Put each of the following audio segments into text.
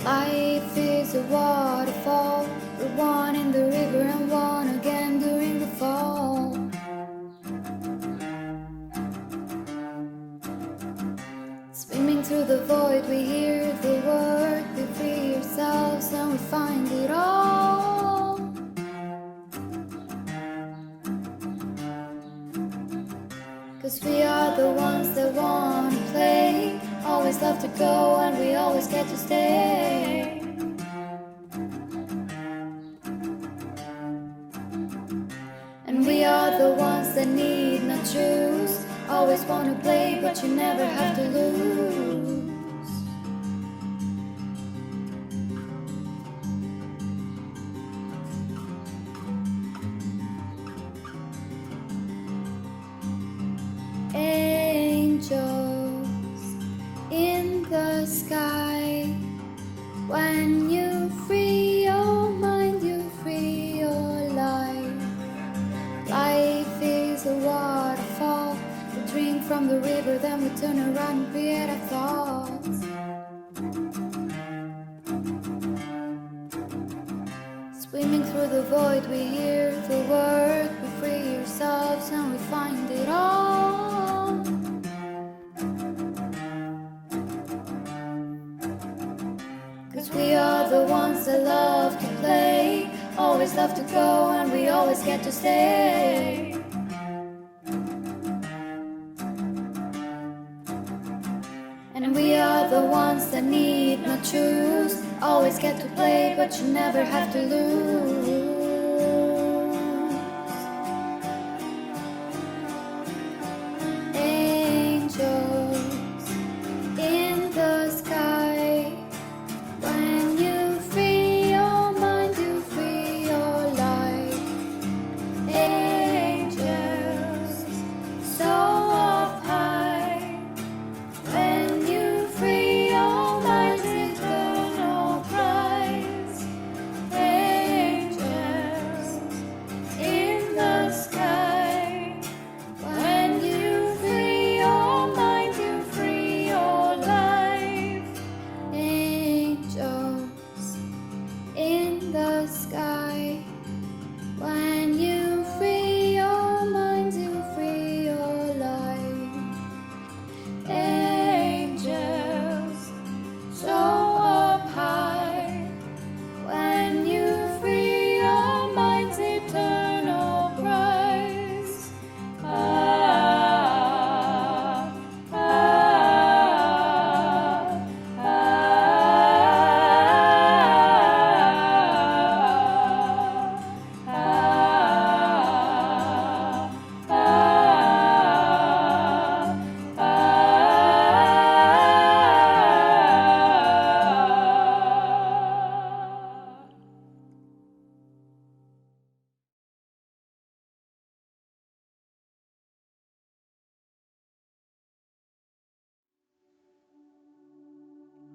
Life is a waterfall. We're one in the river and one again during the fall. Swimming through the void, we hear the word. We free ourselves and we find it all. 'Cause we are the ones that wanna play. Always love to go and we always get to stay. And we are the ones that need not choose. Always wanna play but you never have to lose. Angels in the sky. When you free your mind, you free your life. Life is a waterfall. We drink from the river, then we turn around and create our thoughts. Swimming through the void, we hear the word. We free ourselves and we find it all. 'Cause we are the ones that love to play. Always love to go and we always get to stay. And we are the ones that need not choose. Always get to play but you never have to lose. Angels in the sky. When you free your mind, you free your life. Angels so up high. When you free your mind, eternal prize. Angels in the sky. When you free your mind, you free your life. Angels in the sky. When you free your mind, you free your life. Angels so up high. When you free your mind's eternal prize. Ah, ah, ah,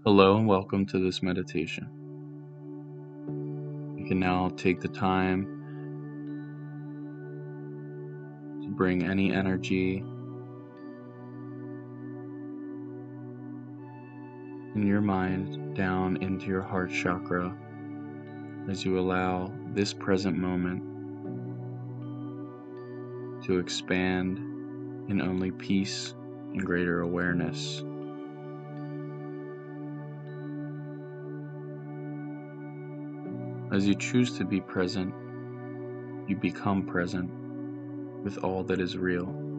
Hello and welcome to this meditation. You can now take the time to bring any energy in your mind down into your heart chakra as you allow this present moment to expand in only peace and greater awareness. As you choose to be present, you become present with all that is real.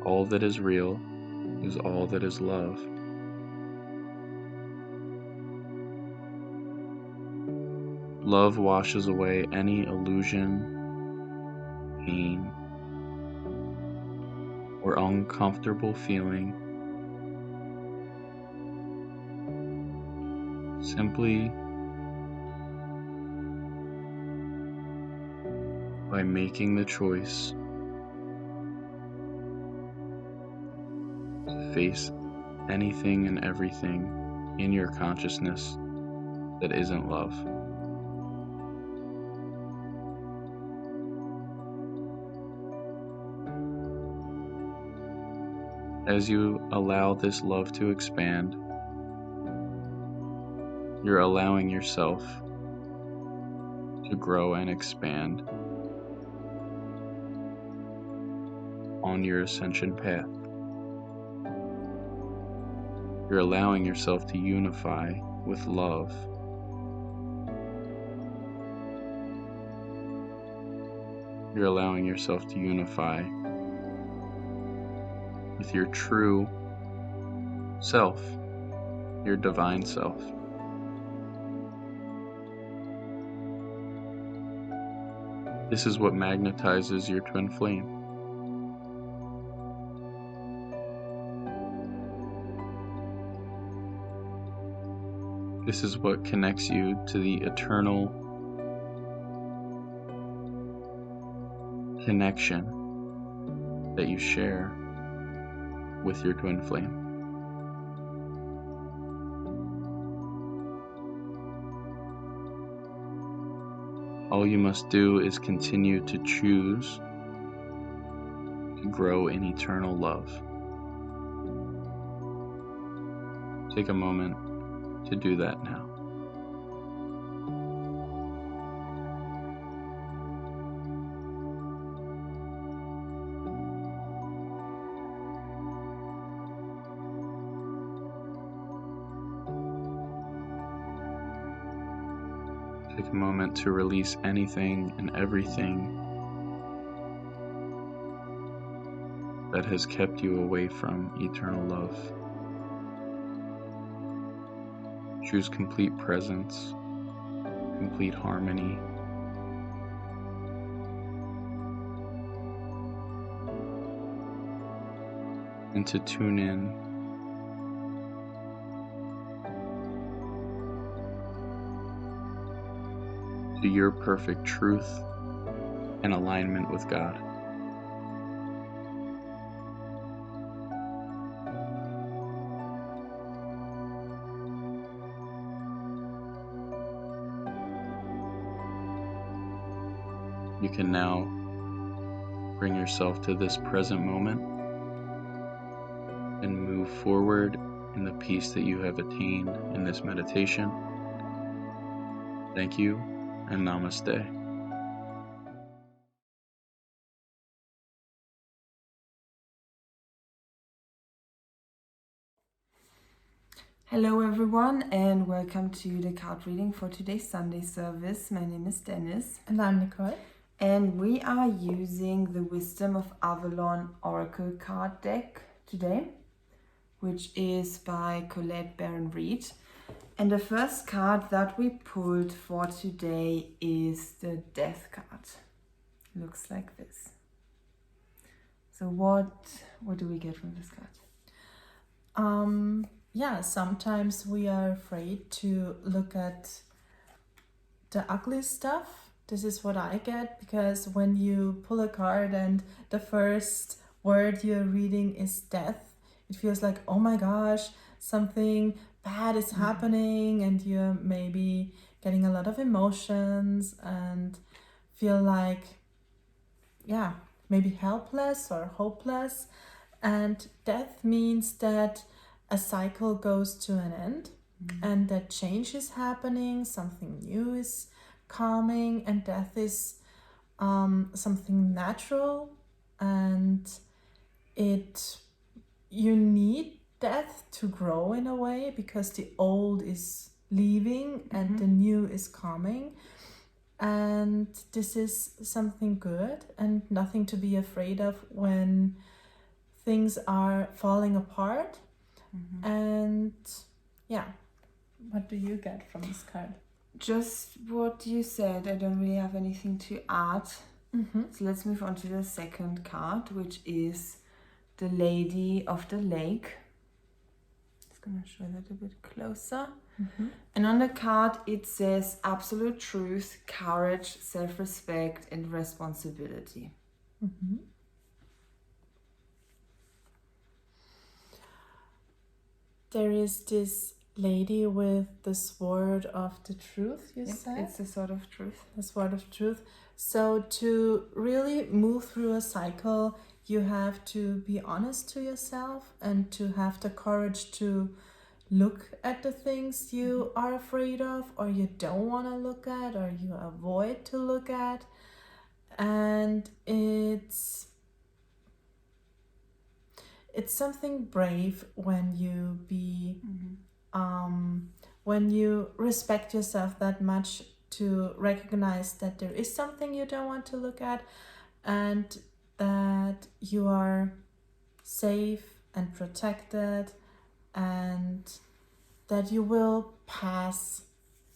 All that is real is all that is love. Love washes away any illusion, pain, or uncomfortable feeling simply by making the choice to face anything and everything in your consciousness that isn't love. As you allow this love to expand, you're allowing yourself to grow and expand on your ascension path. You're allowing yourself to unify with love. You're allowing yourself to unify with your true self, your divine self. This is what magnetizes your twin flame. This is what connects you to the eternal connection that you share with your twin flame. All you must do is continue to choose to grow in eternal love. Take a moment to do that now. Take a moment to release anything and everything that has kept you away from eternal love. Choose complete presence, complete harmony, and to tune in to your perfect truth and alignment with God. You can now bring yourself to this present moment and move forward in the peace that you have attained in this meditation. Thank you and namaste. Hello everyone and welcome to the card reading for today's Sunday service. My name is Dennis. And I'm Nicole. And we are using the Wisdom of Avalon Oracle card deck today, which is by Colette Baron-Reid. And the first card that we pulled for today is the Death card. Looks like this. So what do we get from this card? Yeah, sometimes we are afraid to look at the ugly stuff. This is what I get, because when you pull a card and the first word you're reading is death, it feels like, oh my gosh, something bad is happening, and you're maybe getting a lot of emotions and feel like, yeah, maybe helpless or hopeless. And death means that a cycle goes to an end, and that change is happening, something new is coming, and death is something natural, and you need death to grow in a way, because the old is leaving and the new is coming. And this is something good and nothing to be afraid of when things are falling apart. And yeah, what do you get from this card? Just what you said. I don't really have anything to add. So let's move on to the second card, which is the Lady of the Lake. Just gonna show that a bit closer. And on the card it says absolute truth, courage, self-respect, and responsibility. There is this lady with the sword of the truth, you Yep, said? it's a sort of truth. The sword of truth. So to really move through a cycle, you have to be honest to yourself and to have the courage to look at the things you are afraid of, or you don't want to look at, or you avoid to look at. And it's something brave when you when you respect yourself that much to recognize that there is something you don't want to look at, and that you are safe and protected, and that you will pass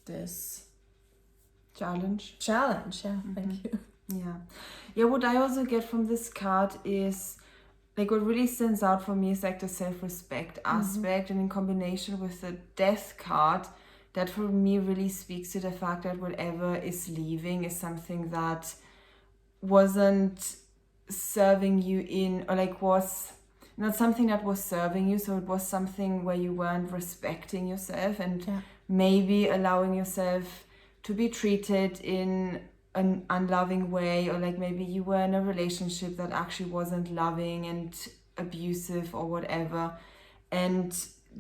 this Challenge. challenge. Thank you. Yeah, what I also get from this card is, like, what really stands out for me is like the self-respect aspect, and in combination with the death card, that for me really speaks to the fact that whatever is leaving is something that wasn't serving you in, or like was not something that was serving you, so it was something where you weren't respecting yourself and maybe allowing yourself to be treated in an unloving way, or like maybe you were in a relationship that actually wasn't loving and abusive or whatever. And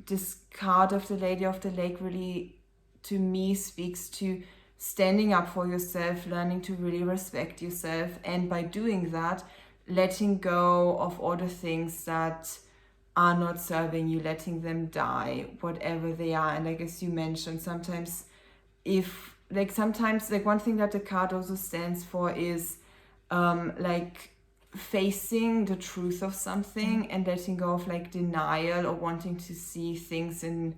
this card of the Lady of the Lake really, to me, speaks to standing up for yourself, learning to really respect yourself, and by doing that, letting go of all the things that are not serving you, letting them die, whatever they are. And like as you mentioned, sometimes one thing that the card also stands for is like facing the truth of something and letting go of like denial or wanting to see things in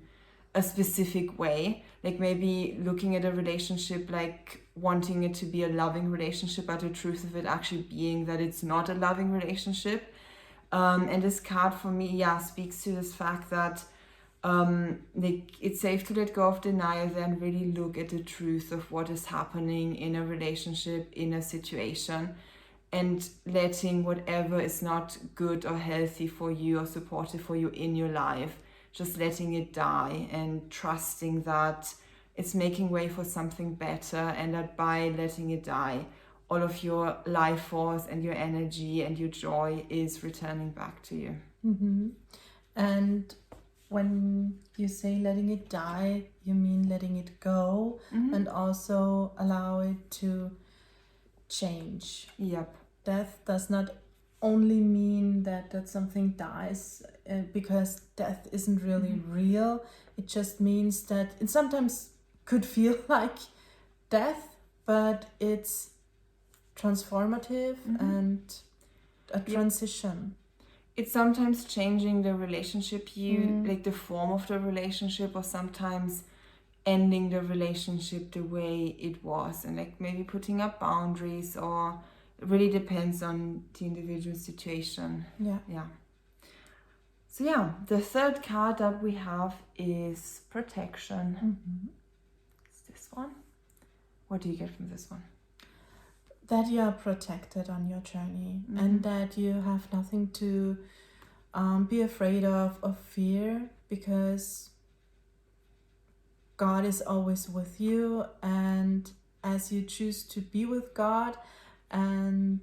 a specific way. Like maybe looking at a relationship like wanting it to be a loving relationship, but the truth of it actually being that it's not a loving relationship. And this card for me, speaks to this fact that like it's safe to let go of denial and really look at the truth of what is happening in a relationship, in a situation, and letting whatever is not good or healthy for you or supportive for you in your life, just letting it die and trusting that it's making way for something better, and that by letting it die, all of your life force and your energy and your joy is returning back to you. And when you say letting it die, you mean letting it go, and also allow it to change. Yep. Death does not only mean that something dies, because death isn't really real. It just means that it sometimes could feel like death, but it's transformative and a transition. It's sometimes changing the relationship like the form of the relationship, or sometimes ending the relationship the way it was, and like maybe putting up boundaries, or it really depends on the individual situation. So the third card that we have is protection. It's this one. What do you get from this one? That you are protected on your journey, and that you have nothing to be afraid of or fear, because God is always with you, and as you choose to be with God and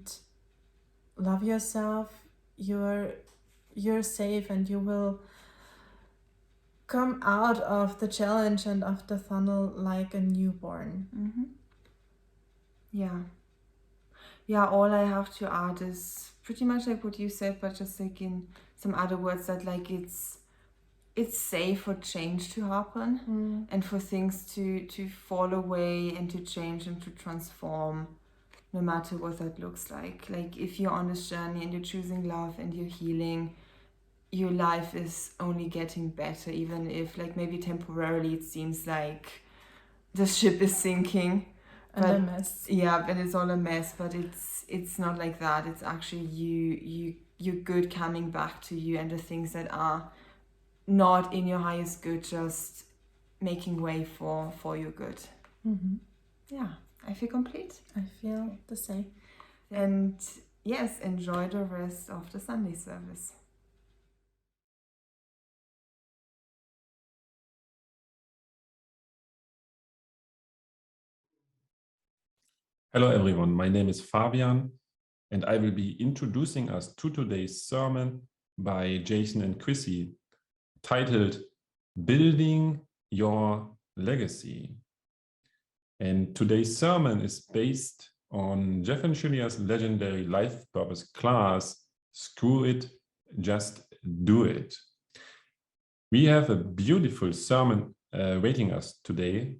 love yourself, you're safe, and you will come out of the challenge and of the tunnel like a newborn. All I have to add is pretty much like what you said, but just like in some other words, that like it's safe for change to happen, and for things to fall away and to change and to transform, no matter what that looks like. Like if you're on this journey and you're choosing love and you're healing, your life is only getting better, even if like maybe temporarily it seems like the ship is sinking. And a mess. Yeah, and it's all a mess, but it's not like that. It's actually you're good coming back to you, and the things that are not in your highest good just making way for your good. I feel complete. I feel the same. And yes, enjoy the rest of the Sunday service. Hello everyone, my name is Fabian and I will be introducing us to today's sermon by Jason and Chrissy titled Building Your Legacy. And today's sermon is based on Jeff and Shaleia's legendary life purpose class, Screw It, Just Do It. We have a beautiful sermon waiting us today,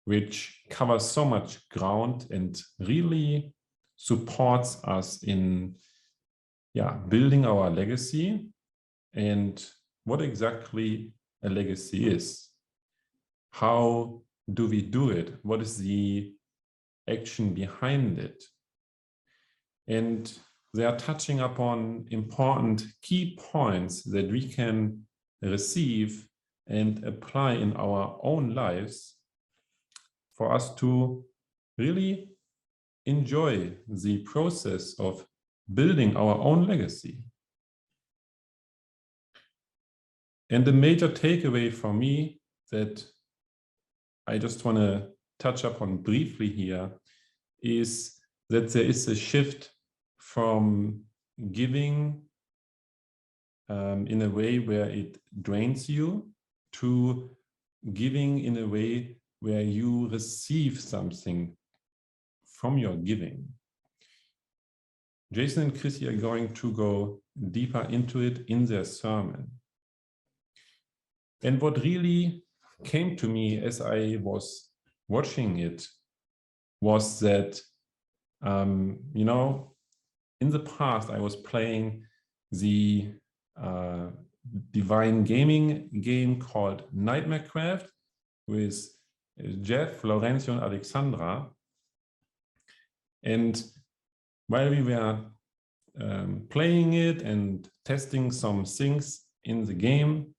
which covers so much ground and really supports us in building our legacy and what exactly a legacy is. How do we do it? What is the action behind it? And they are touching upon important key points that we can receive and apply in our own lives for us to really enjoy the process of building our own legacy. And the major takeaway for me that I just want to touch upon briefly here is that there is a shift from giving in a way where it drains you to giving in a way where you receive something from your giving. Jason and Chrissy are going to go deeper into it in their sermon. And what really came to me as I was watching it was that, in the past I was playing the divine gaming game called Nightmare Craft with Jeff, Laurencio, and Alexandra. And while we were playing it and testing some things in the game,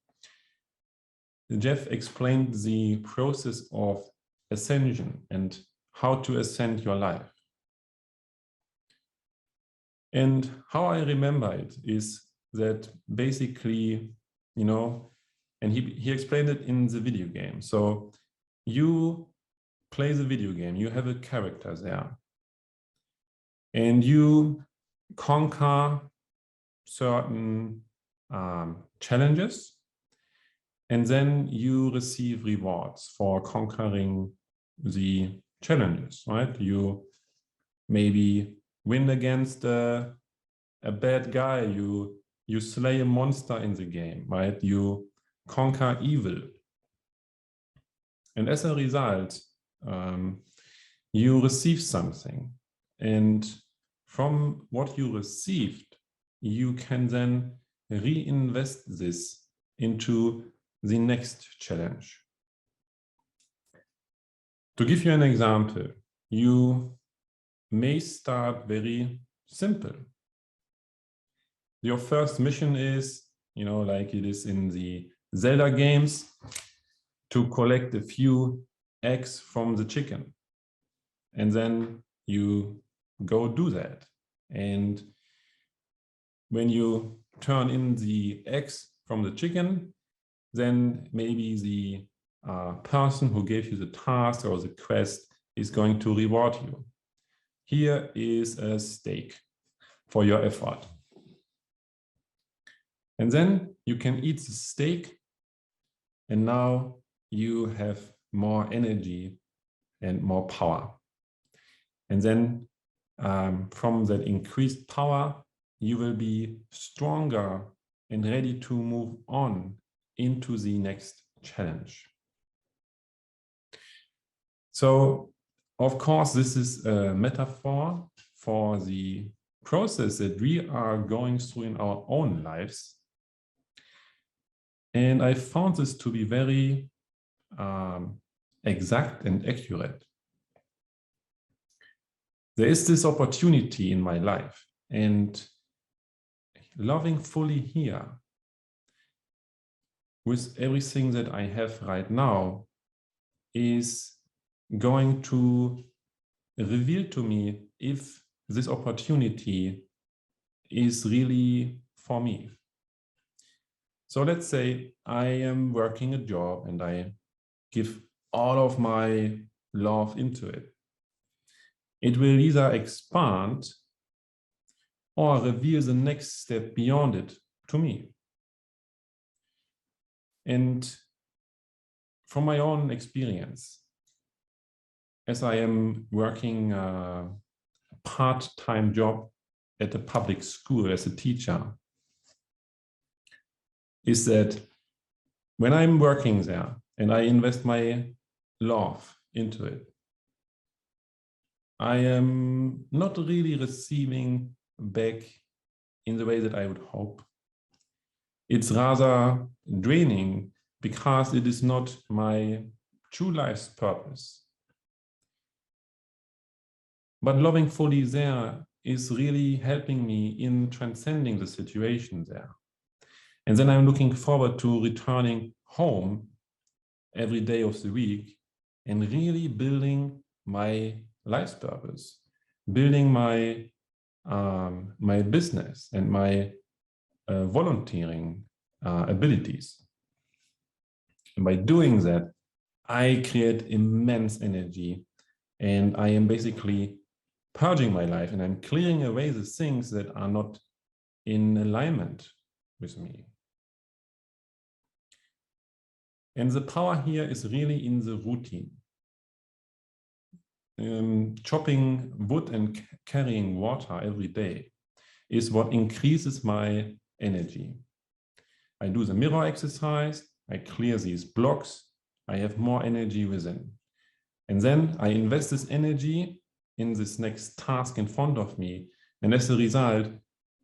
Jeff explained the process of ascension and how to ascend your life. And how I remember it is that basically, and he explained it in the video game. So you play the video game, you have a character there, and you conquer certain challenges, and then you receive rewards for conquering the challenges, right? You maybe win against a bad guy, you slay a monster in the game, right? You conquer evil. And as a result, you receive something. And from what you received, you can then reinvest this into the next challenge. To give you an example, you may start very simple. Your first mission is, like it is in the Zelda games, to collect a few eggs from the chicken. And then you go do that. And when you turn in the eggs from the chicken, then maybe the person who gave you the task or the quest is going to reward you. Here is a steak for your effort. And then you can eat the steak, and now you have more energy and more power. And then from that increased power, you will be stronger and ready to move on into the next challenge. So, of course, this is a metaphor for the process that we are going through in our own lives. And I found this to be very exact and accurate. There is this opportunity in my life, and loving fully here with everything that I have right now is going to reveal to me if this opportunity is really for me. So let's say I am working a job and I give all of my love into it. it will either expand or reveal the next step beyond it to me. And from my own experience, as I am working a part-time job at a public school as a teacher, is that when I'm working there and I invest my love into it, I am not really receiving back in the way that I would hope. It's rather draining because it is not my true life's purpose. But loving fully there is really helping me in transcending the situation there. And then I'm looking forward to returning home every day of the week and really building my life's purpose, building my my business and my volunteering abilities. And by doing that, I create immense energy, and I am basically purging my life, and I'm clearing away the things that are not in alignment with me. And the power here is really in the routine. Chopping wood and carrying water every day is what increases my energy. I do the mirror exercise, I clear these blocks, I have more energy within. And then I invest this energy in this next task in front of me. And as a result,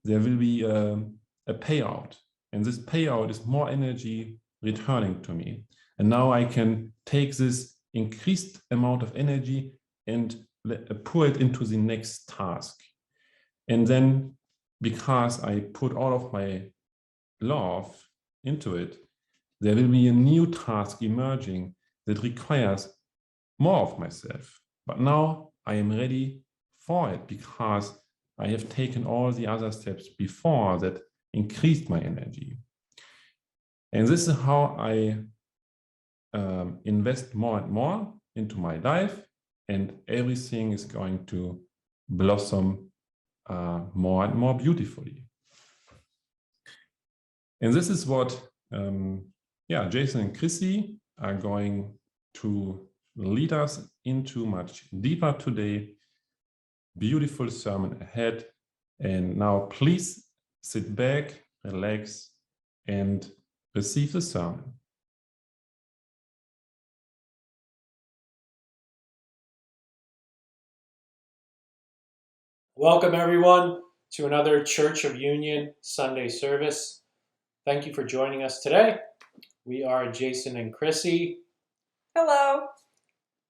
there will be a payout. And this payout is more energy returning to me. And now I can take this increased amount of energy and pour it into the next task. And then, because I put all of my love into it, there will be a new task emerging that requires more of myself. But now I am ready for it because I have taken all the other steps before that increased my energy. And this is how I invest more and more into my life, and everything is going to blossom more and more beautifully. And this is what Jason and Chrissy are going to lead us into much deeper today. Beautiful sermon ahead. And now please sit back, relax, and receive the sermon. Welcome, everyone, to another Church of Union Sunday service. Thank you for joining us today. We are Jason and Chrissy. Hello.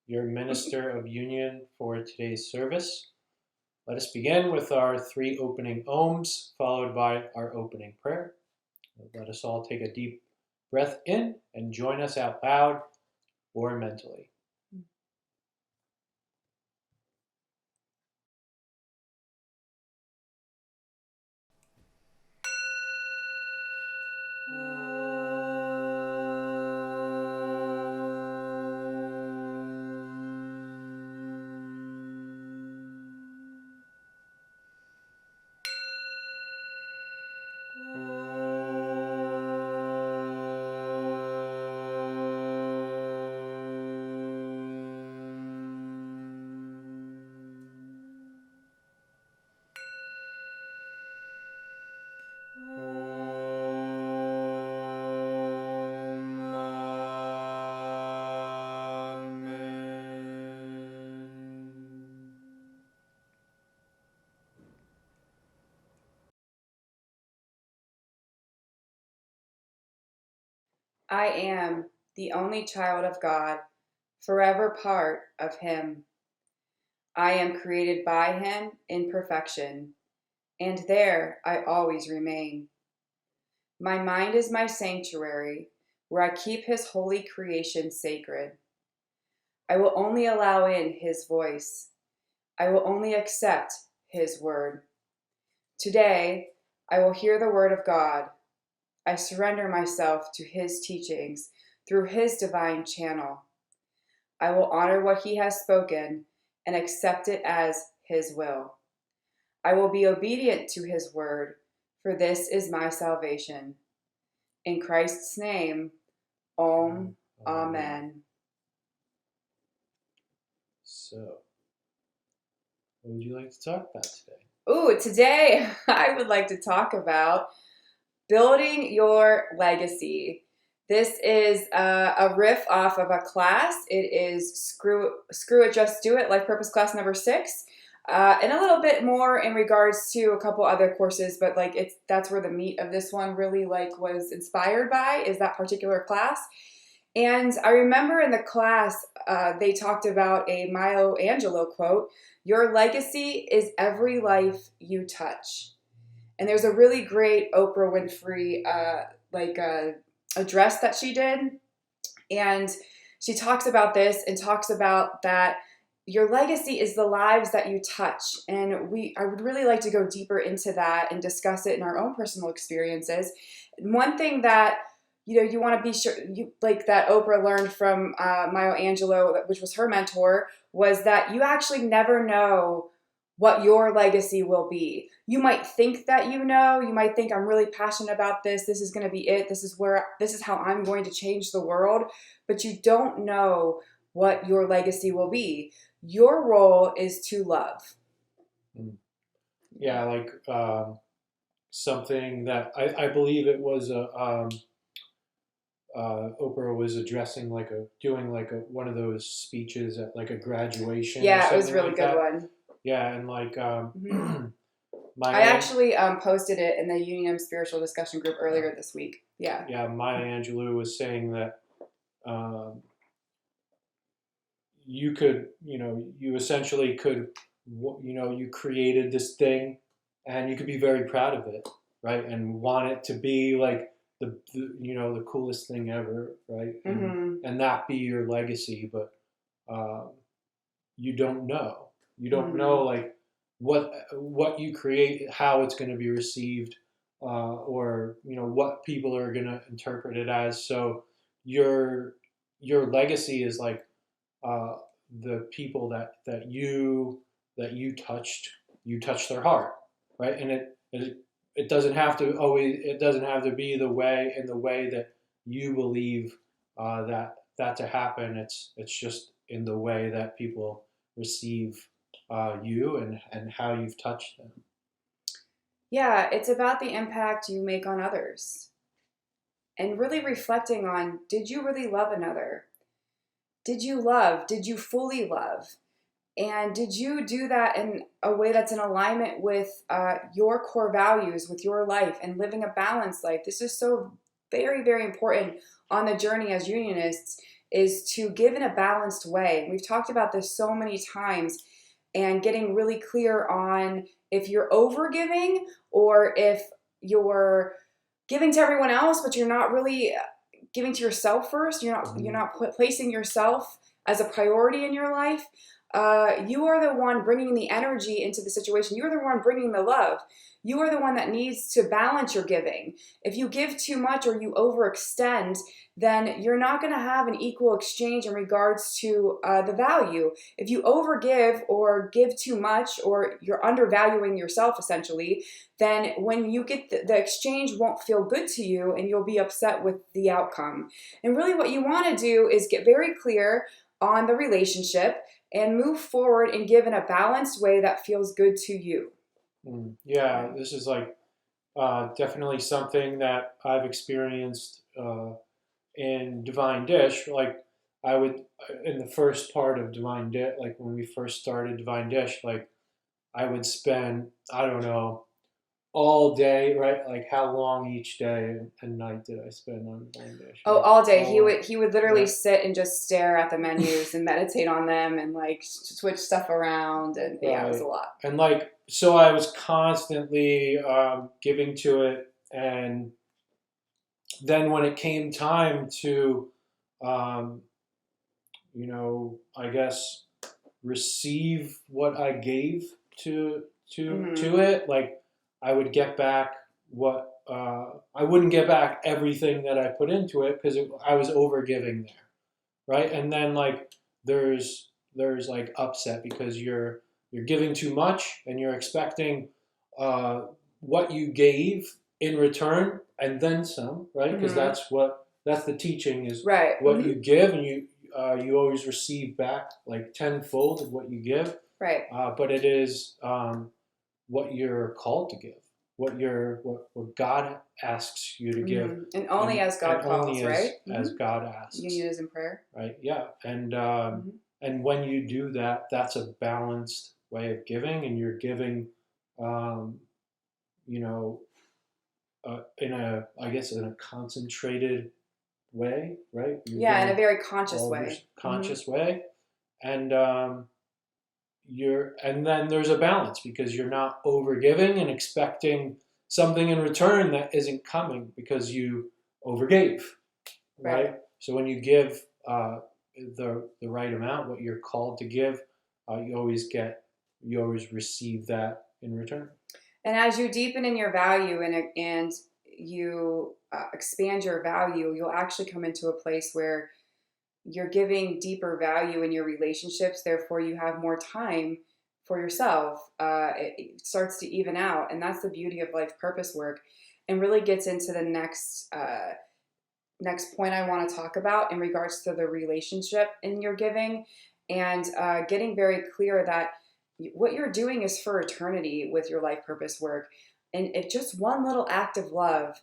Your minister of union for today's service. Let us begin with our 3 opening ohms, followed by our opening prayer. Let us all take a deep breath in and join us out loud or mentally. I am the only child of God, forever part of Him. I am created by Him in perfection, and there I always remain. My mind is my sanctuary, where I keep His holy creation sacred. I will only allow in His voice. I will only accept His word. Today, I will hear the word of God. I surrender myself to His teachings through His divine channel. I will honor what He has spoken and accept it as His will. I will be obedient to His word, for this is my salvation. In Christ's name, Om, Amen. So, what would you like to talk about today? Ooh, today I would like to talk about building your legacy. This is a riff off of a class. It is Screw It, Just Do It, Life Purpose class number 6. And a little bit more in regards to a couple other courses, but like that's where the meat of this one really like was inspired by, is that particular class. And I remember in the class, they talked about a Maya Angelou quote, "Your legacy is every life you touch." And there's a really great Oprah Winfrey address that she did. And she talks about this and talks about that your legacy is the lives that you touch. And I would really like to go deeper into that and discuss it in our own personal experiences. One thing that you want to be sure, that Oprah learned from Maya Angelou, which was her mentor, was that you actually never know what your legacy will be. You might think that you might think, I'm really passionate about this. This is going to be it. This is how I'm going to change the world. But you don't know what your legacy will be. Your role is to love. Yeah, like something that I believe it was Oprah was addressing doing one of those speeches at like a graduation. Yeah, it was a really good one. Yeah, and I actually posted it in the Unionism spiritual discussion group earlier this week. Yeah. Yeah, Maya Angelou was saying that you could, you essentially could, you created this thing, and you could be very proud of it, right? And want it to be like the coolest thing ever, right? And that be your legacy, but you don't know. You don't know like what you create, how it's going to be received, or what people are going to interpret it as. So your legacy is like the people that you touched. You touched their heart, right? And it doesn't have to be the way that you believe that to happen. It's just in the way that people receive you and how you've touched them. Yeah, it's about the impact you make on others. And really reflecting on, did you really love another? Did you love? Did you fully love? And did you do that in a way that's in alignment with your core values, with your life, and living a balanced life? This is so very, very important on the journey as unionists, is to give in a balanced way. We've talked about this so many times, and getting really clear on if you're over giving or if you're giving to everyone else, but you're not really giving to yourself first. You're not placing yourself as a priority in your life. You are the one bringing the energy into the situation. You're the one bringing the love. You are the one that needs to balance your giving. If you give too much or you overextend, then you're not going to have an equal exchange in regards to the value. If you overgive or give too much, or you're undervaluing yourself essentially, then when you get the exchange won't feel good to you, and you'll be upset with the outcome. And really what you want to do is get very clear on the relationship and move forward and give in a balanced way that feels good to you. Yeah, this is like definitely something that I've experienced in Divine Dish. Like I would, in the first part of Divine Dish, like when we first started Divine Dish, like I would spend, I don't know, all day, right? Like how long each day and night did I spend on Divine Dish? Oh, all day. He would literally sit and just stare at the menus and meditate on them and like switch stuff around, and yeah, it was a lot. And like, so I was constantly giving to it, and then when it came time to, I guess receive what I gave to it, like I would get back what I wouldn't get back everything that I put into it because I was over giving there, right? And then like there's there's like upset because you're giving too much and you're expecting what you gave in return and then some, right? Because that's the teaching is Right. what you give, and you always receive back like tenfold of what you give. Right. But it is what you're called to give, what God asks you to give, And only as God calls, only right? as God asks. Unionism prayer. Right. Yeah. And when you do that, that's a balanced way of giving, and you're giving, you know, in a, I guess, in a concentrated way, right? You're in a giving very conscious all of way. your conscious way, and and then there's a balance because you're not over giving and expecting something in return that isn't coming because you overgave, right? So when you give the right amount, what you're called to give, you always receive that in return. And as you deepen in your value and you expand your value, you'll actually come into a place where you're giving deeper value in your relationships. Therefore, you have more time for yourself. It starts to even out, and that's the beauty of life purpose work, and really gets into the next point I want to talk about in regards to the relationship in your giving, and getting very clear that what you're doing is for eternity with your life purpose work. And if just one little act of love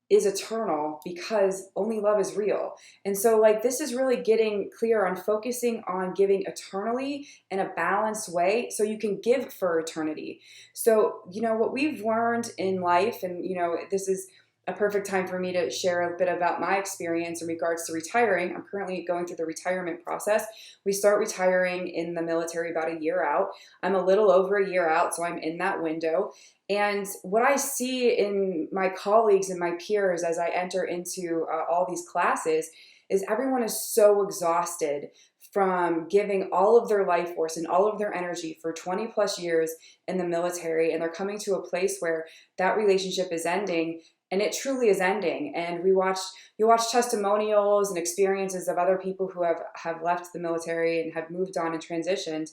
is eternal, because only love is real. And so like this is really getting clear on focusing on giving eternally in a balanced way so you can give for eternity. So, what we've learned in life, and this is a perfect time for me to share a bit about my experience in regards to retiring. I'm currently going through the retirement process. We start retiring in the military about a year out. I'm a little over a year out, so I'm in that window. And what I see in my colleagues and my peers as I enter into all these classes is everyone is so exhausted from giving all of their life force and all of their energy for 20 plus years in the military. And they're coming to a place where that relationship is ending. And it truly is ending. And you watch testimonials and experiences of other people who have left the military and have moved on and transitioned.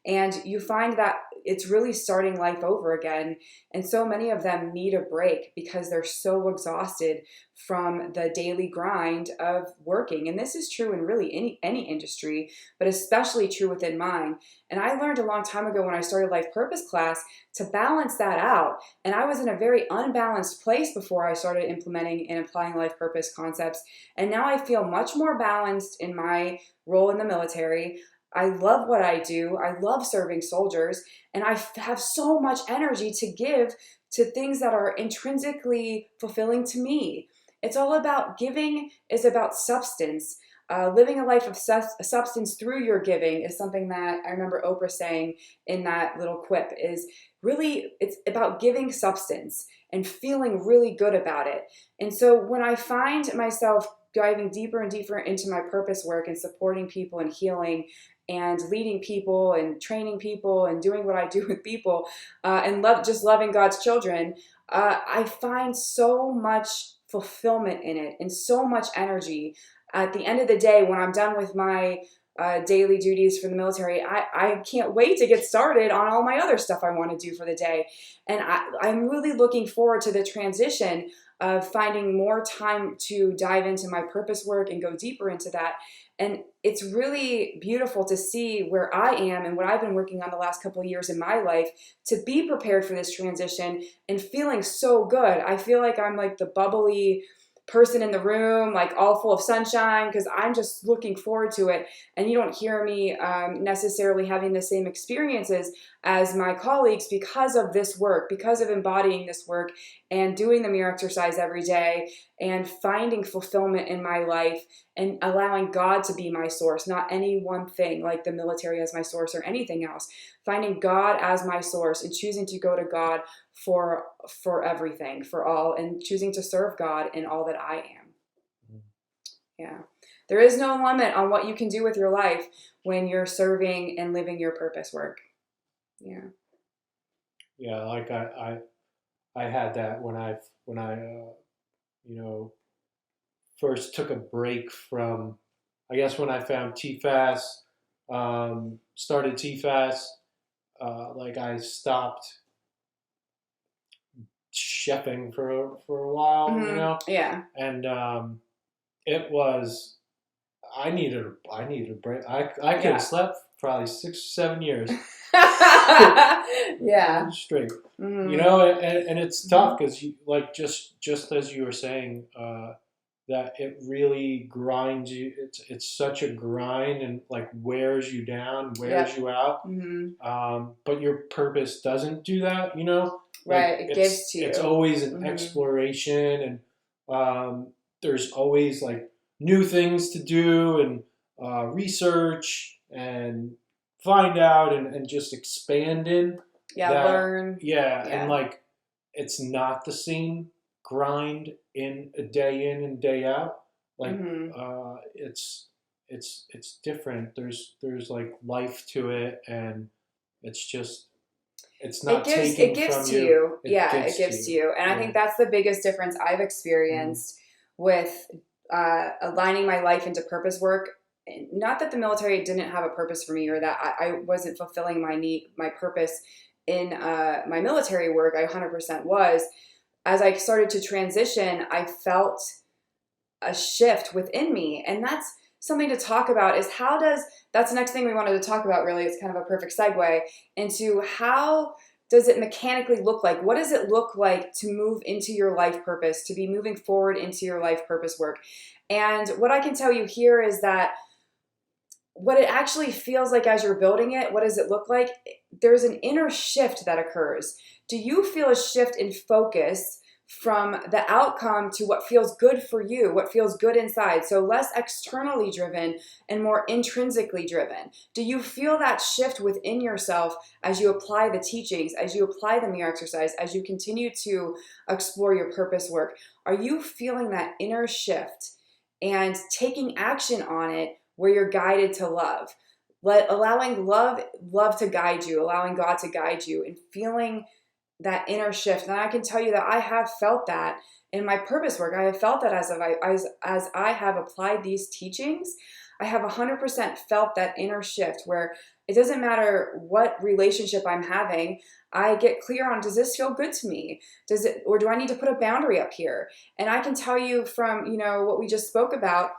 And you find that it's really starting life over again. And so many of them need a break because they're so exhausted from the daily grind of working. And this is true in really any industry, but especially true within mine. And I learned a long time ago when I started Life Purpose class to balance that out. And I was in a very unbalanced place before I started implementing and applying life purpose concepts. And now I feel much more balanced in my role in the military. I love what I do. I love serving soldiers. And I have so much energy to give to things that are intrinsically fulfilling to me. It's all about giving is about substance. Living a life of substance through your giving is something that I remember Oprah saying in that little quip is really, it's about giving substance and feeling really good about it. And so when I find myself diving deeper and deeper into my purpose work and supporting people and healing and leading people and training people and doing what I do with people and loving God's children, I find so much fulfillment in it and so much energy. At the end of the day, when I'm done with my daily duties for the military, I can't wait to get started on all my other stuff I want to do for the day. And I'm really looking forward to the transition of finding more time to dive into my purpose work and go deeper into that. And it's really beautiful to see where I am and what I've been working on the last couple of years in my life to be prepared for this transition and feeling so good. I feel like I'm like the bubbly person in the room, like all full of sunshine, because I'm just looking forward to it. And you don't hear me necessarily having the same experiences as my colleagues because of this work, because of embodying this work and doing the mirror exercise every day and finding fulfillment in my life and allowing God to be my source, not any one thing like the military as my source or anything else. Finding God as my source and choosing to go to God for everything, for all, and choosing to serve God in all that I am. Yeah. There is no limit on what you can do with your life when you're serving and living your purpose work. Yeah. Yeah, like I had that when I first took a break from, I guess when I found TFAS, started TFAS, like I stopped chefing for a while, you know, Yeah. and it was I needed a break. I could Yeah. have slept for probably 6 or 7 years Yeah. straight. Mhm. You know, and it's tough because you like just as you were saying, that it really grinds you. It's such a grind and like wears you down, wears Yep. you out. Mhm. But your purpose doesn't do that. You know, like Right. It gives to it's you. always an Mhm. exploration, and there's always like new things to do and research and find out and just expand in. Yeah. That Learn. yeah, Yeah. and like it's not the same grind in and day out. Like Mhm. it's different. There's like life to it, and it's just it's It not gives taken it gives from to you. you. It Yeah, gives it gives to to you. you. And I Yeah. think that's the biggest difference I've experienced with aligning my life into purpose work. Not that the military didn't have a purpose for me or that I wasn't fulfilling my purpose in my military work. I 100% was. As I started to transition, I felt a shift within me. And that's something to talk about is that's the next thing we wanted to talk about really. It's kind of a perfect segue into how does it mechanically look like? What does it look like to move into your life purpose, to be moving forward into your life purpose work? And what I can tell you here is that what it actually feels like as you're building it, what does it look like? There's an inner shift that occurs. Do you feel a shift in focus from the outcome to what feels good for you, what feels good inside? So less externally driven and more intrinsically driven. Do you feel that shift within yourself as you apply the teachings, as you apply the mirror exercise, as you continue to explore your purpose work? Are you feeling that inner shift and taking action on it where you're guided to love? Allowing love to guide you, allowing God to guide you, and feeling that inner shift. And I can tell you that I have felt that in my purpose work. I have felt that as I have applied these teachings, I have 100% felt that inner shift where it doesn't matter what relationship I'm having, I get clear on, does this feel good to me? Or do I need to put a boundary up here? And I can tell you from, what we just spoke about,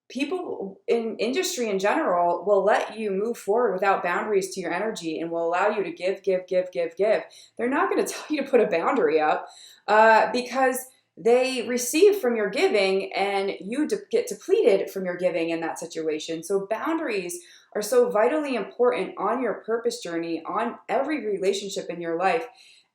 people in industry in general will let you move forward without boundaries to your energy and will allow you to give. They're not going to tell you to put a boundary up because they receive from your giving and you get depleted from your giving in that situation. So boundaries are so vitally important on your purpose journey, on every relationship in your life.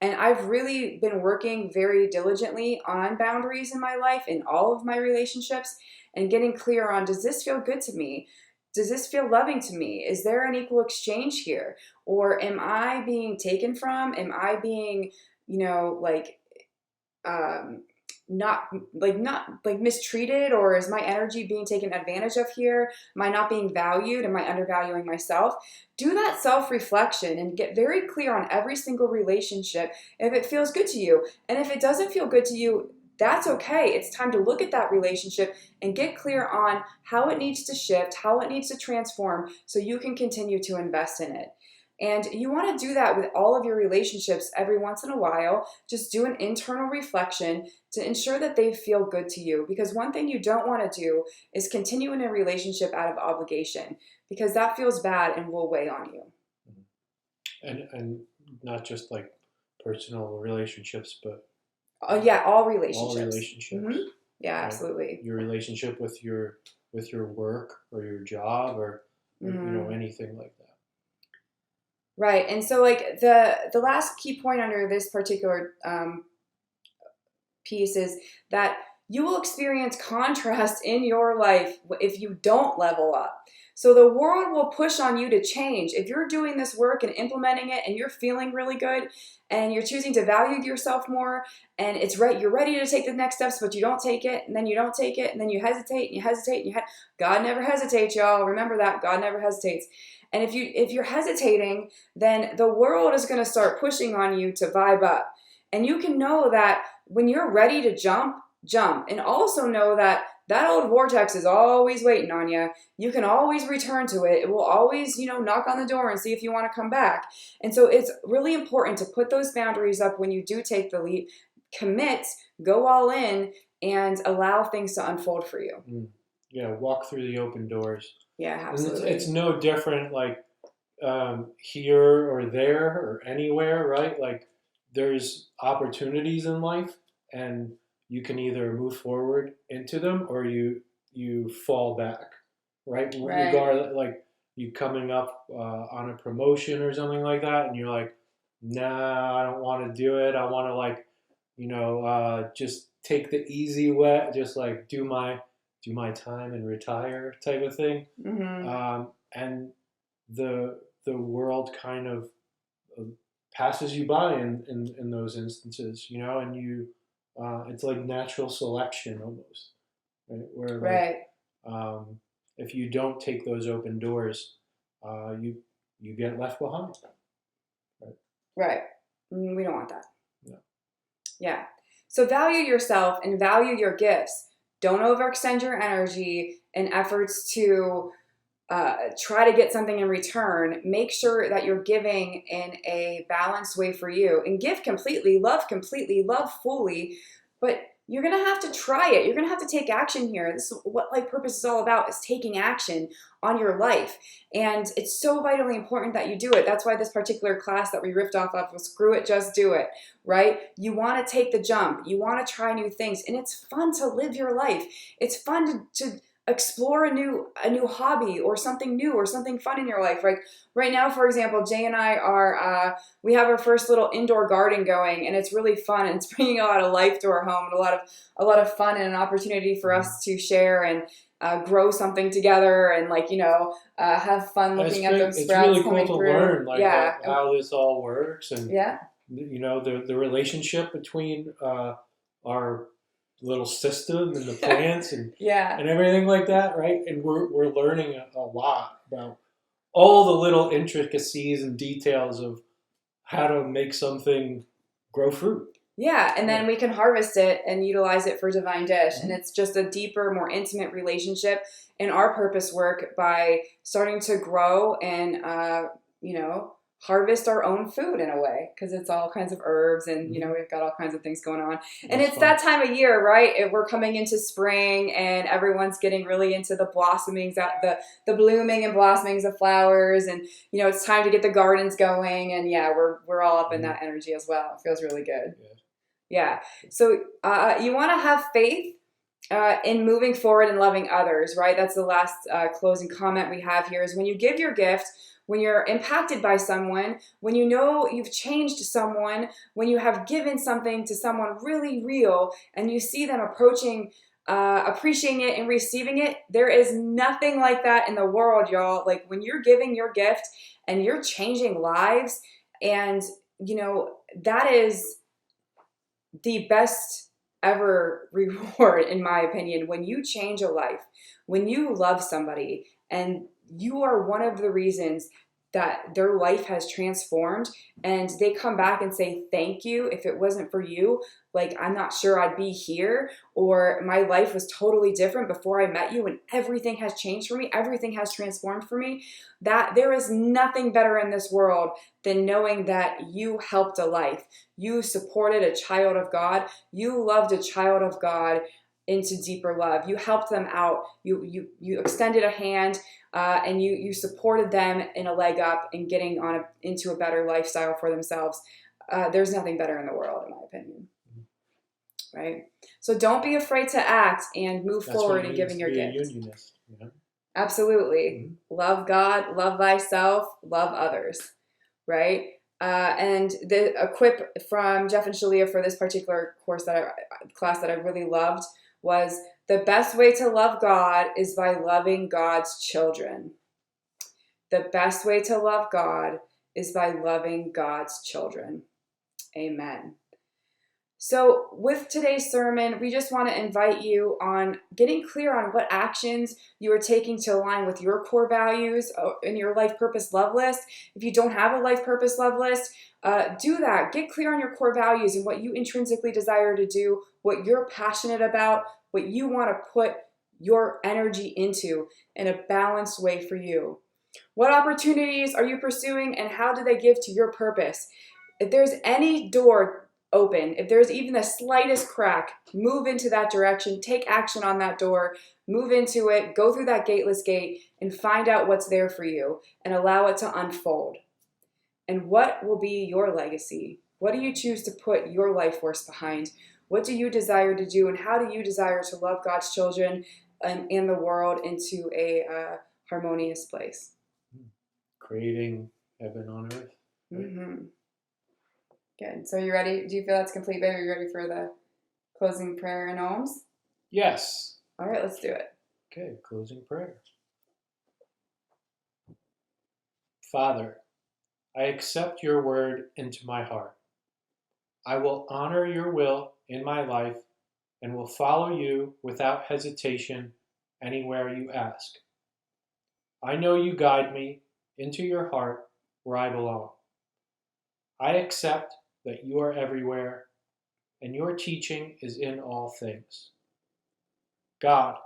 And I've really been working very diligently on boundaries in my life, in all of my relationships, and getting clear on, does this feel good to me? Does this feel loving to me? Is there an equal exchange here? Or am I being taken from? Am I being, not mistreated, or is my energy being taken advantage of here? Am I not being valued? Am I undervaluing myself? Do that self-reflection and get very clear on every single relationship if it feels good to you. And if it doesn't feel good to you, that's okay. It's time to look at that relationship and get clear on how it needs to shift, how it needs to transform so you can continue to invest in it. And you want to do that with all of your relationships every once in a while. Just do an internal reflection to ensure that they feel good to you. Because one thing you don't want to do is continue in a relationship out of obligation, because that feels bad and will weigh on you. And not just like personal relationships, but all relationships. all relationships. Mm-hmm. Yeah, Right? absolutely. Your relationship with your work or your job or anything like that. Right. And so like the last key point under this particular piece is that you will experience contrast in your life if you don't level up. So the world will push on you to change. If you're doing this work and implementing it and you're feeling really good and you're choosing to value yourself more and you're ready to take the next steps, but you don't take it, and then you don't take it, and then you hesitate and you hesitate and God never hesitates, y'all. Remember that. God never hesitates. And if you're hesitating, then the world is going to start pushing on you to vibe up. And you can know that when you're ready to jump, and also know that that old vortex is always waiting on you. You can always return to it. It will always, knock on the door and see if you want to come back. And so it's really important to put those boundaries up when you do take the leap, commit, go all in, and allow things to unfold for you. Yeah, walk through the open doors. Yeah, And absolutely. it's no different like here or there or anywhere, right? Like there's opportunities in life, and you can either move forward into them or you fall back, right? Right. Regardless, like you coming up on a promotion or something like that, and you're like, nah, I don't want to do it. I want to like, just take the easy way, just like do my time and retire type of thing. And the world kind of passes you by in those instances, and you it's like natural selection almost, right? Where Right. like, if you don't take those open doors, you get left behind. Right. We don't want that. No. Yeah. So value yourself and value your gifts. Don't overextend your energy in efforts to try to get something in return. Make sure that you're giving in a balanced way for you, and give completely, love fully, but you're going to have to try it. You're going to have to take action here. This is what life purpose is all about, is taking action on your life. And it's so vitally important that you do it. That's why this particular class that we ripped off of was Screw It, Just Do It, right? You want to take the jump. You want to try new things. And it's fun to live your life. It's fun to explore a new hobby or something new or something fun in your life. Like right now, for example, Jay and I are, we have our first little indoor garden going, and it's really fun, and it's bringing a lot of life to our home, and a lot of fun, and an opportunity for us to share and grow something together, and like, have fun looking at those sprouts it's really coming cool to through. learn like Yeah. how this all works, and Yeah. the relationship between our little system and the plants and Yeah. and everything like that, right? And we're learning a lot about all the little intricacies and details of how to make something grow fruit. Yeah, and then we can harvest it and utilize it for divine dish. And it's just a deeper, more intimate relationship in our purpose work by starting to grow and, harvest our own food in a way, because it's all kinds of herbs and, we've got all kinds of things going on. And it's that time of year, right? We're coming into spring, and everyone's getting really into the blossomings, the blooming and blossomings of flowers. And, it's time to get the gardens going. And yeah, we're all up in that energy as well. It feels really good. Yeah. So you want to have faith in moving forward and loving others, right? That's the last closing comment we have here, is when you give your gift, when you're impacted by someone, when you know you've changed someone, when you have given something to someone really real, and you see them approaching, appreciating it and receiving it, there is nothing like that in the world, y'all. Like when you're giving your gift and you're changing lives, and, that is the best ever reward, in my opinion, when you change a life, when you love somebody, and you are one of the reasons that their life has transformed, and they come back and say, thank you. If it wasn't for you, like, I'm not sure I'd be here, or my life was totally different before I met you, and everything has changed for me. Everything has transformed for me. That there is nothing better in this world than knowing that you helped a life. You supported a child of God. You loved a child of God into deeper love. You helped them out. You extended a hand, and you supported them in a leg up and getting into a better lifestyle for themselves. There's nothing better in the world, in my opinion. Right? So don't be afraid to act and move forward in giving your gift. Unionist, Absolutely. Love God, love thyself, love others. Right? And a quip from Jeff and Shaleia for this particular class that I really loved was, the best way to love God is by loving God's children. The best way to love God is by loving God's children. Amen. So with today's sermon, we just want to invite you on getting clear on what actions you are taking to align with your core values in your life purpose love list. If you don't have a life purpose love list, do that. Get clear on your core values and what you intrinsically desire to do, what you're passionate about, what you want to put your energy into in a balanced way for you? What opportunities are you pursuing, and how do they give to your purpose? If there's any door open, if there's even the slightest crack, move into that direction, take action on that door, move into it, go through that gateless gate, and find out what's there for you and allow it to unfold. And what will be your legacy? What do you choose to put your life force behind? What do you desire to do, and how do you desire to love God's children and the world into a harmonious place? Creating heaven on earth. Mm-hmm. Good. So you ready? Do you feel that's complete, babe? Are you ready for the closing prayer and alms? Yes. All right, let's do it. Okay, closing prayer. Father, I accept your word into my heart. I will honor your will in my life and will follow you without hesitation anywhere you ask. I know you guide me into your heart where I belong. I accept that you are everywhere and your teaching is in all things. God,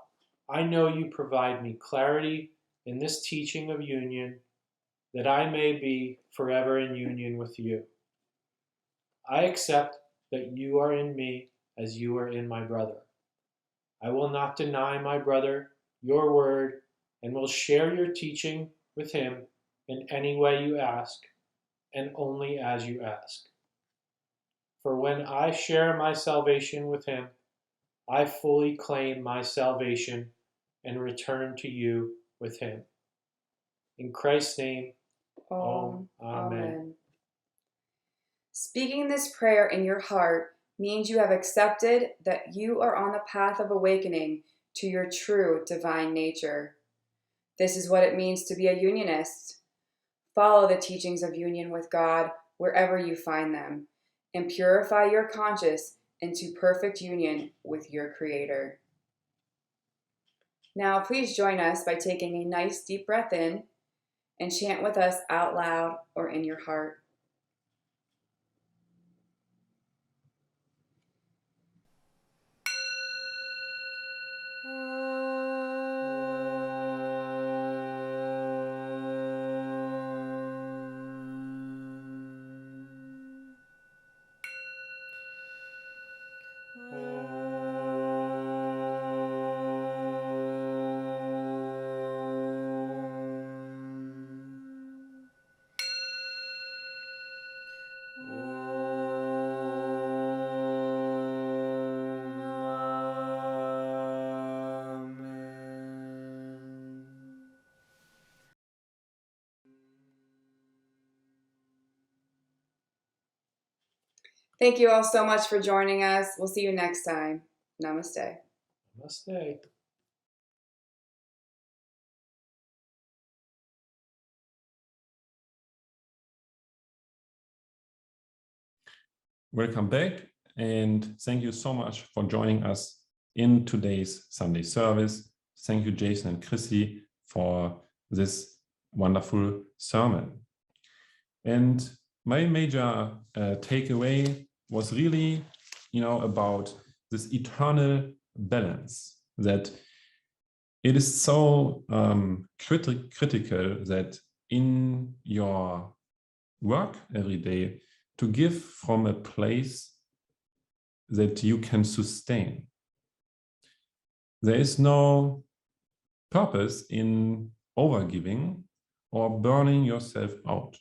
I know you provide me clarity in this teaching of union, that I may be forever in union with you. I accept that you are in me as you are in my brother. I will not deny my brother your word and will share your teaching with him in any way you ask and only as you ask. For when I share my salvation with him, I fully claim my salvation and return to you with him. In Christ's name, Amen. Speaking this prayer in your heart means you have accepted that you are on the path of awakening to your true divine nature. This is what it means to be a unionist. Follow the teachings of union with God wherever you find them, and purify your conscience into perfect union with your Creator. Now, please join us by taking a nice deep breath in and chant with us out loud or in your heart. Thank you all so much for joining us. We'll see you next time. Namaste. Namaste. Welcome back, and thank you so much for joining us in today's Sunday service. Thank you, Jason and Chrissy, for this wonderful sermon. And my major takeaway was really, about this eternal balance, that it is so critical that in your work every day, to give from a place that you can sustain. There is no purpose in overgiving or burning yourself out.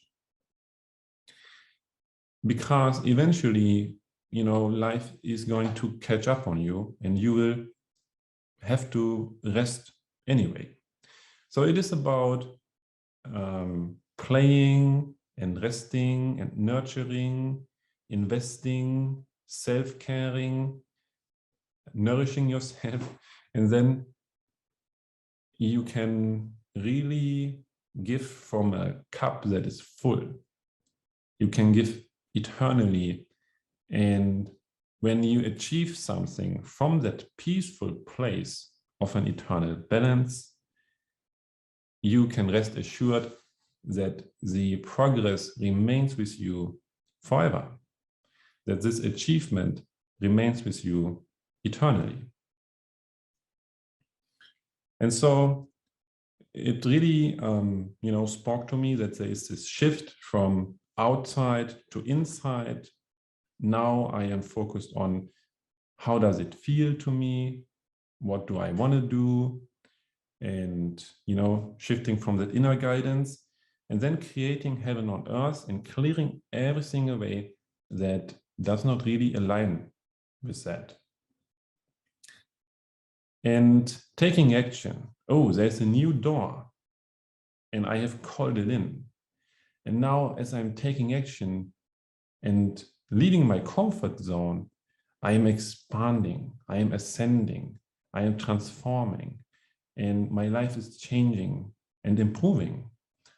Because eventually, life is going to catch up on you and you will have to rest anyway. So it is about playing and resting and nurturing, investing, self-caring, nourishing yourself, and then you can really give from a cup that is full. You can give eternally, and when you achieve something from that peaceful place of an eternal balance, you can rest assured that the progress remains with you forever, that this achievement remains with you eternally. And so it really, spoke to me that there is this shift from outside to inside. Now I am focused on how does it feel to me? What do I want to do? And, shifting from that inner guidance and then creating heaven on earth and clearing everything away that does not really align with that. And taking action. Oh, there's a new door and I have called it in. And now as I'm taking action and leaving my comfort zone, I am expanding, I am ascending, I am transforming, and my life is changing and improving.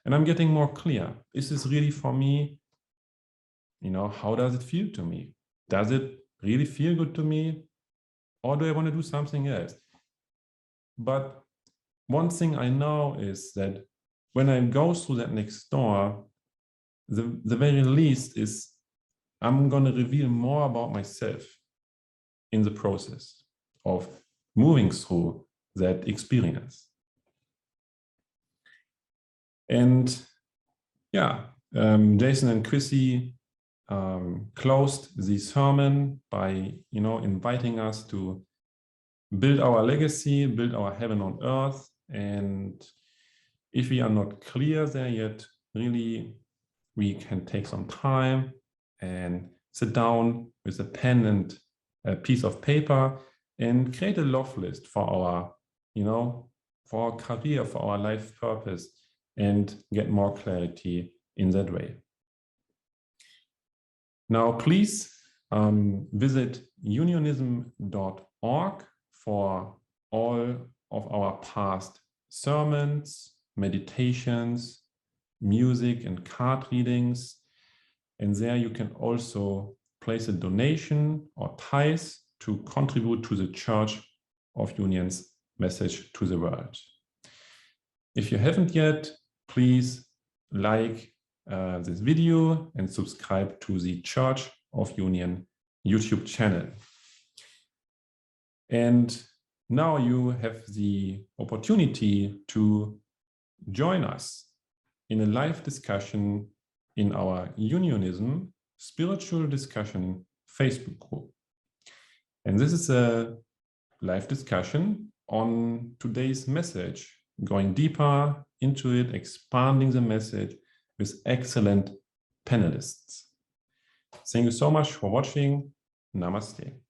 And I'm getting more clear. Is this really for me? How does it feel to me? Does it really feel good to me? Or do I want to do something else? But one thing I know is that when I go through that next door, the very least is I'm going to reveal more about myself in the process of moving through that experience. And Jason and Chrissy closed the sermon by, inviting us to build our legacy, build our heaven on earth. And if we are not clear there yet, really, we can take some time and sit down with a pen and a piece of paper and create a love list for our, for our career, for our life purpose, and get more clarity in that way. Now, please visit unionism.org for all of our past sermons, meditations, music, and card readings. And there you can also place a donation or tithe to contribute to the Church of Union's message to the world. If you haven't yet, please like this video and subscribe to the Church of Union YouTube channel. And now you have the opportunity to join us in a live discussion in our Unionism Spiritual Discussion Facebook group. And this is a live discussion on today's message, going deeper into it, expanding the message with excellent panelists. Thank you so much for watching. Namaste.